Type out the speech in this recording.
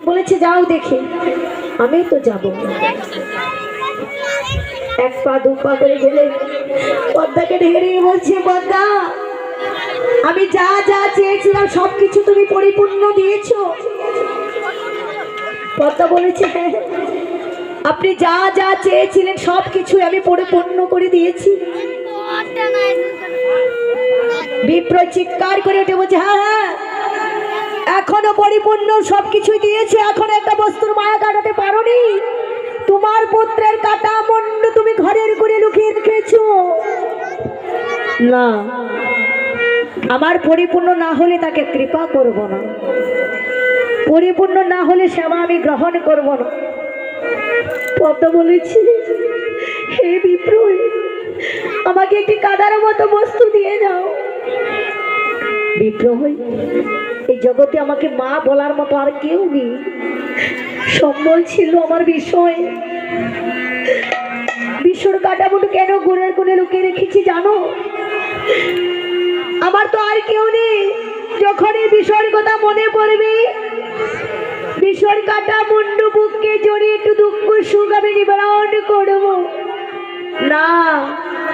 বলেছে যাও দেখে। আমি তো যাব। এক পা দু পা করে গেলে পদ্মাকে ঢেকে বলছে, পদ্মা আমি যা যা চেয়েছিলাম সবকিছু তুমি পরিপূর্ণ দিয়েছো। পদ্মা বলেছে হ্যাঁ, আপনি যা যা চেয়েছিলেন সবকিছু আমি পরিপূর্ণ করে দিয়েছি। বিপ্র চিৎকার করে উঠে বলছে হ্যাঁ হ্যাঁ, এখনো পরিপূর্ণ সবকিছুই দিয়েছে, এখন একটা বস্তুর মায়া কাটাতে পারোনি। তোমার পুত্রের কাটা মুন্ড তুমি ঘরের করে লুকিয়ে রেখেছো। না, আমার পরিপূর্ণ না হলে তাকে কৃপা করব না, পরিপূর্ণ না হলে সেবা আমি গ্রহণ করব না। পদ্মা বলেছি হে বিপ্র, আমাকে একটি কাদার মতো বস্তু দিয়ে যাও। বিপ্র এই জগতে আমাকে মা বলার মতো আর কেউ নেই। সম্বল ছিল আমার বিষয়। বিশ্বর কাটামুটো কেন গুণের কোণে লুকিয়ে রেখেছি জানো? আমার তো আর কেউ নেই। যখন এই বিষয়ের কথা মনে পড়বে, বিষয়ের কাটা মুন্ডু বুককে জড়িয়ে একটু দুঃখ সুখ আমি নিবারণ করবো না।